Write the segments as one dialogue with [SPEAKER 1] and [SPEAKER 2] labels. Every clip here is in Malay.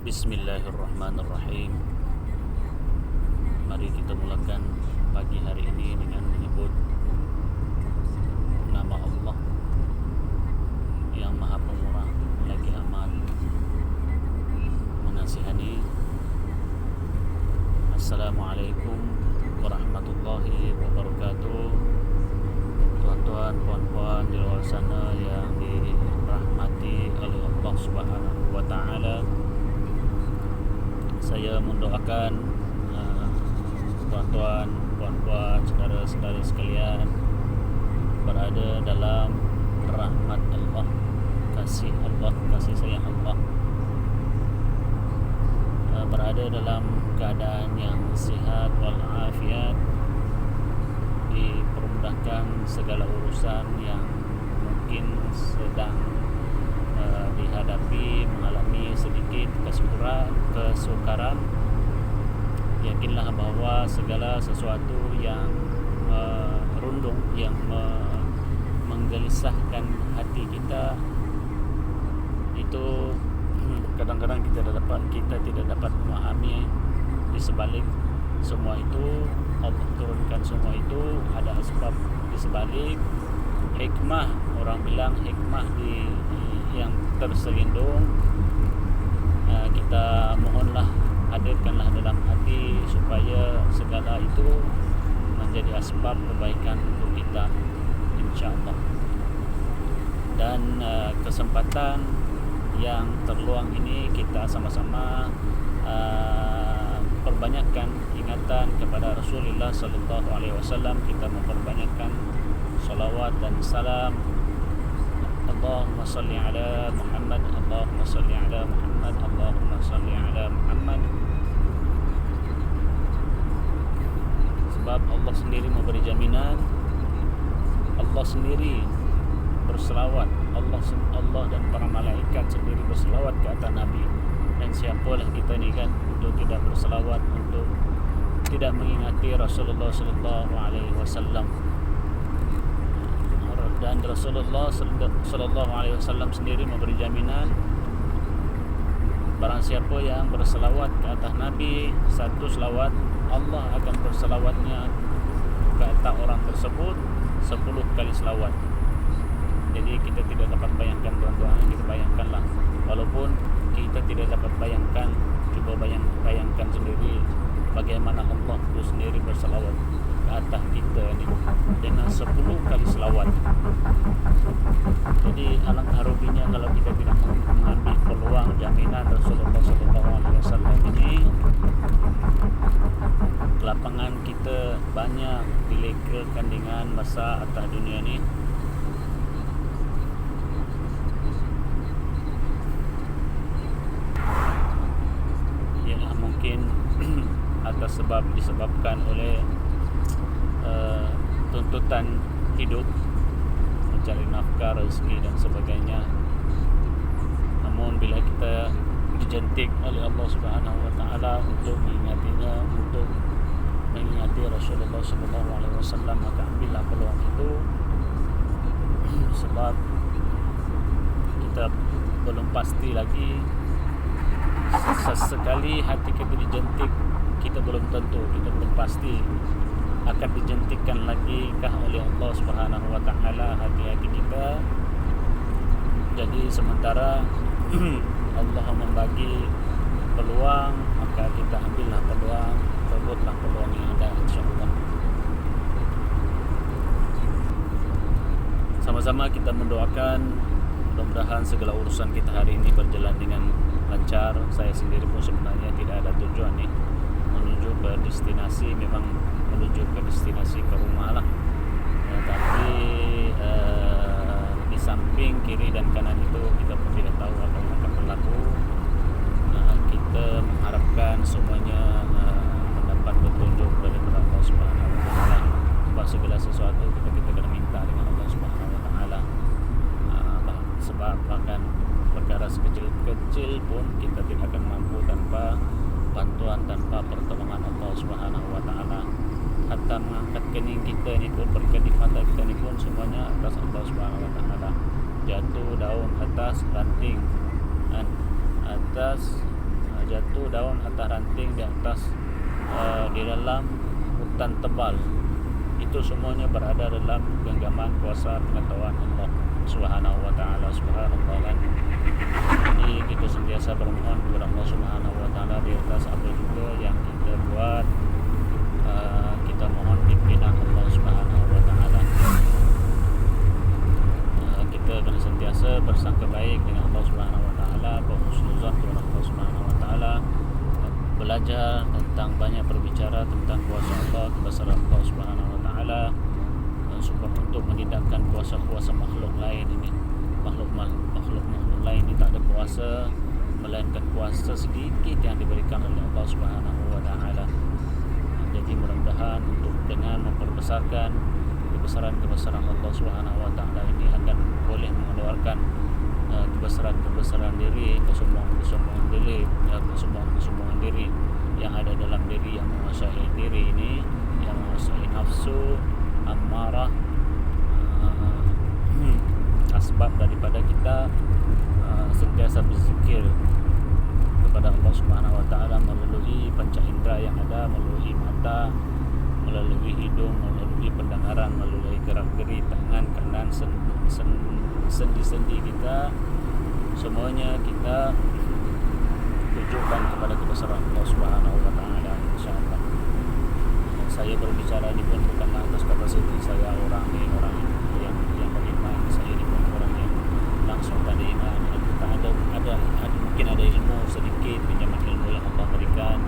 [SPEAKER 1] Bismillahirrahmanirrahim. Mari kita mulakan pagi hari ini dengan menyebut nama Allah yang Maha Pemurah lagi amat mengasihani. Assalamualaikum warahmatullahi wabarakatuh. Tuan-tuan, puan-puan di luar sana yang dirahmati oleh Allah Subhanahu wa taala. Saya mendoakan tuan-tuan, puan-puan, saudara-saudara sekalian berada dalam rahmat Allah, kasih Allah, kasih sayang Allah, berada dalam keadaan yang sihat walafiat, dipermudahkan segala urusan yang mungkin sedang dihadapi, mengalami sedikit kesukaran. Yakinlah bahwa segala sesuatu yang merundung, yang menggelisahkan hati kita itu kadang-kadang kita tidak dapat memahami. Di sebalik semua itu, Allah turunkan semua itu, ada sebab di sebalik, hikmah. Orang bilang hikmah yang terselindung. Kita mohonlah, hadirkanlah dalam hati supaya segala itu menjadi asbab kebaikan untuk kita, insyaAllah. Dan kesempatan yang terluang ini kita sama-sama perbanyakkan ingatan kepada Rasulullah sallallahu alaihi wasallam. Kita memperbanyakkan salawat dan salam. Allahumma salli ala Muhammad, Allahumma salli ala Muhammad, Allahumma salli ala Muhammad. Sebab Allah sendiri memberi jaminan, Allah sendiri berselawat, Allah dan para malaikat sendiri berselawat ke atas Nabi. Dan siapalah kita ni kan untuk tidak berselawat, untuk tidak mengingati Rasulullah sallallahu alaihi wasallam. Dan Rasulullah sallallahu alaihi wasallam sendiri memberi jaminan, barang siapa yang berselawat ke atas Nabi satu selawat, Allah akan berselawatnya ke atas orang tersebut 10 kali selawat. Jadi kita tidak dapat bayangkan, tuan-tuan, kita bayangkanlah. Walaupun kita tidak dapat bayangkan, cuba bayangkan sendiri bagaimana Allah itu sendiri berselawat ke atas kita ni dengan 10 kali selawat. Jadi alangkah ruginya kalau kita tidak mengambil peluang jaminan Rasulullah SAW ini. Kelapangan kita banyak dilekakan dengan masa atas dunia ni. Ialah mungkin atas sebab disebabkan oleh tuntutan hidup, mencari nafkah, rezeki dan sebagainya. Namun bila kita dijentik oleh Allah Subhanahu wa taala untuk mengingatinya, untuk mengingati Rasulullah sallallahu alaihi wasallam, maka ambillah peluang itu. Sebab kita belum pasti lagi, sesekali hati kita dijentik, kita belum tentu, kita belum pasti akan dijentikkan lagi kah oleh Allah Subhanahu wa taala hati-hati kita. Jadi sementara Allah membagi peluang, maka kita ambillah peluang, rebutlah peluang yang ada, insya-Allah. Sama-sama kita mendoakan mudah-mudahan segala urusan kita hari ini berjalan dengan lancar. Saya sendiri pun sebenarnya tidak ada tujuan nih menuju ke destinasi, memang menuju ke destinasi ke rumah lah. Tapi di samping kiri dan kanan itu kita pun tidak tahu apa yang akan berlaku. Kita mengharapkan semuanya mendapat petunjuk dari Allah Subhanahu wa taala. Sebab segala sesuatu kita kena minta dengan Allah Subhanahu wa taala. Sebab bahkan perkara sekecil-kecil pun kita tidak akan mampu tanpa bantuan, tanpa pertolongan Allah Subhanahu wa taala. Hatta mengangkat kening kita ni pun, berkedip mata kita ni pun, semuanya atas Allah Subhanahu wa taala. Jatuh daun atas ranting, atas jatuh daun atau ranting di atas di dalam hutan tebal, itu semuanya berada dalam genggaman kuasa pengetahuan Allah Subhanahu wa taala. Subhanallah kan. Jadi kita sentiasa bermohon kepada Allah Subhanahu wa taala di atas apa juga yang kita buat. Kita mohon pimpinan Allah Subhanahu wa taala. Kita kena sentiasa bersangka baik dengan Allah Subhanahu wa taala, berhusnuzan kepada Allah Subhanahu wa taala, belajar tentang banyak berbicara tentang kuasa Allah, kebesaran Allah Subhanahu wa taala, supaya untuk menindakkan kuasa-kuasa makhluk lain ini. Makhluk lain ini tak ada kuasa melainkan kuasa sedikit yang diberikan oleh Allah Subhanahu wa taala. Jadi mudah-mudahan untuk dengan memperbesarkan kebesaran Allah Subhanahu wa taala ini akan boleh mengeluarkan kebesaran diri, kesombongan diri yang ada dalam diri, yang menguasai diri ini, yang menguasai nafsu ammarah, asbab daripada kita sentiasa berzikir kepada Allah Subhanahu wa taala melalui panca indera yang ada, melalui mata, melalui hidung, melalui pendengaran, melalui gerak-geri tangan kanan, sendi-sendi kita, semuanya kita tujukan kepada kebesaran Allah Subhanahu wa taala, insyaallah. Saya berbicara ini pun bukanlah atas kapasiti saya orang ini yang beriman. Saya ini pun orang yang langsung tak ada iman. Kita ada mungkin ada ilmu sedikit, pinjaman ilmu yang Allah berikan,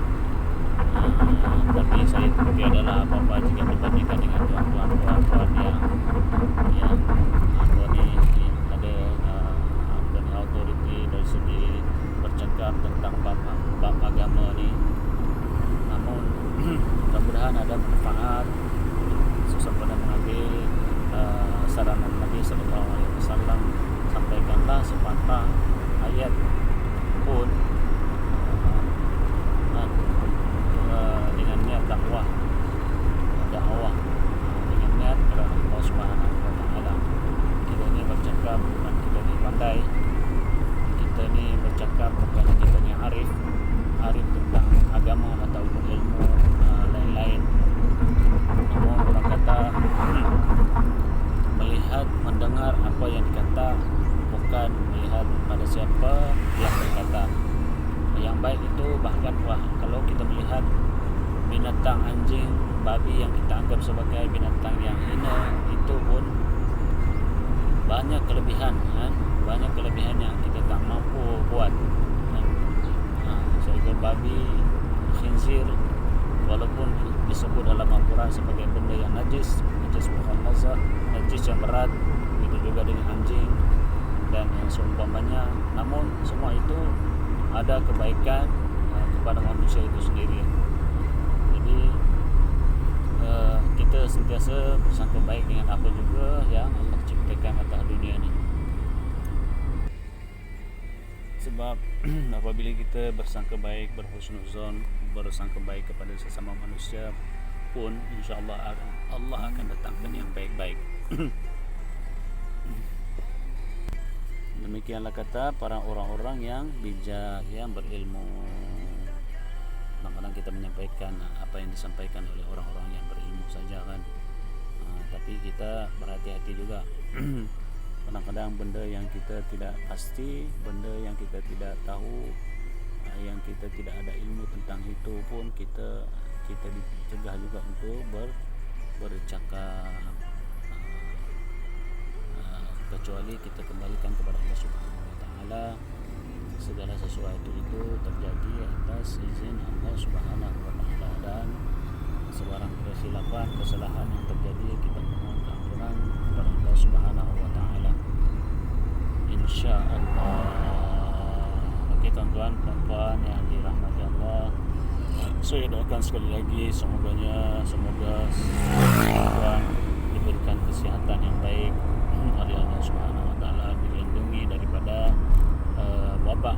[SPEAKER 1] tapi saya tiadalah apa-apa jika dibandingkan dengan tuan-tuan yang ada autoriti dari segi bercakap tentang bab agama ni. Namun mudah-mudahan ada manfaat sesempena mengambil saranan Nabi sallallahu alaihi wasallam. Sampaikanlah sepatah ayat pun dengan niat dakwah dengan niat kerana Allah Subhanahu wa taala. Kita ni bercakap bukan kita ni pandai, kita ni bercakap bukan kita ni arif tentang agama atau ilmu lain-lain. Namun orang kata melihat, mendengar apa yang dikata, bukan melihat pada siapa yang berkata. Yang baik itu bahkan kalau kita melihat binatang anjing, babi yang kita anggap sebagai binatang yang hina, itu pun banyak kelebihan yang kita tak mampu buat. Seekor babi, khinzir, walaupun disebut dalam Al-Quran sebagai benda yang najis mukhammazah, najis yang berat, begitu juga dengan anjing dan yang seumpamanya. Namun semua itu ada kebaikan kepada manusia itu sendiri. Jadi kita sentiasa bersangka baik dengan apa juga yang Allah ciptakan atas dunia ni. Sebab apabila kita bersangka baik, berhusnuzon, bersangka baik kepada sesama manusia pun, insya-Allah Allah akan datangkan yang baik-baik. Demikianlah kata para orang-orang yang bijak, yang berilmu. Kadang-kadang kita menyampaikan apa yang disampaikan oleh orang-orang yang berilmu saja kan. Tapi kita berhati-hati juga. Kadang-kadang benda yang kita tidak pasti, benda yang kita tidak tahu, yang kita tidak ada ilmu tentang itu pun kita dicegah juga untuk bercakap, kecuali kita kembalikan kepada Allah Subhanahu wa taala. Segala sesuatu itu terjadi atas izin Allah Subhanahu wa taala, dan sebarang kesilapan, kesalahan yang terjadi kita mohon ampunan kepada Allah Subhanahu wa taala, insyaallah. Okey tuan-tuan, puan-puan yang dirahmati Allah, saya doakan sekali lagi semoga tuan diberikan kesihatan yang baik oleh Allah Subhanahu wa taala, dilindungi daripada wabak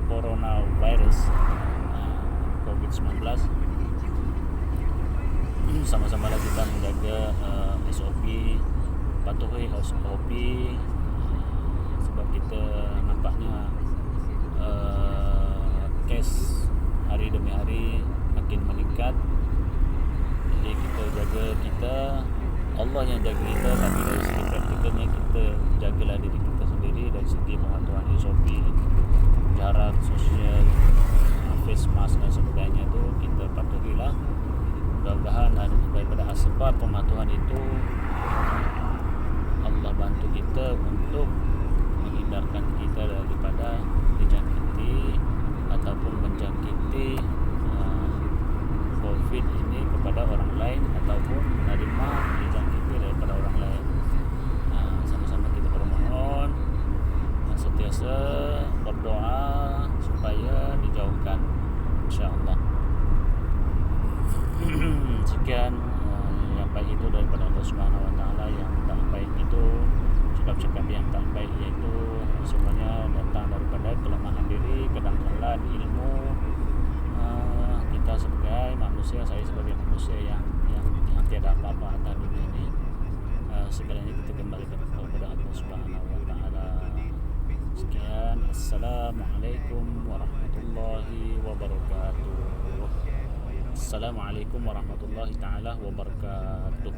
[SPEAKER 1] coronavirus COVID-19. Sama-samalah kita menjaga SOP, patuhi SOP, sebab kita nampaknya malaikat. Jadi kita jaga kita, Allah yang jaga kita, tapi dari segi praktikalnya kita jagalah diri kita sendiri dari segi pematuhan SOP, jarak sosial, face mask dan sebagainya itu kita patuhilah. Mudah-mudahan daripada asbab pematuhan itu Allah bantu kita untuk menghindarkan kita daripada dijangkiti ataupun menjangkiti COVID ini kepada orang lain ataupun menerima dijangkiti daripada orang lain. Sama-sama kita bermohon sentiasa berdoa supaya dijauhkan, insya-Allah. Sekian yang baik itu daripada Allah Subhanahu wa taala, yang tak baik itu cakap-cakap yang tak baik yaitu semuanya datang daripada kelemahan diri, kedangkalan ilmu kita sebagai manusia, saya sebagai manusia yang tiada apa-apa atas dunia ini. Segalanya kita kembalikan kepada Allah Subhanahu wa taala. Sekian, assalamualaikum warahmatullahi wabarakatuh. Assalamualaikum warahmatullahi taala wabarakatuh.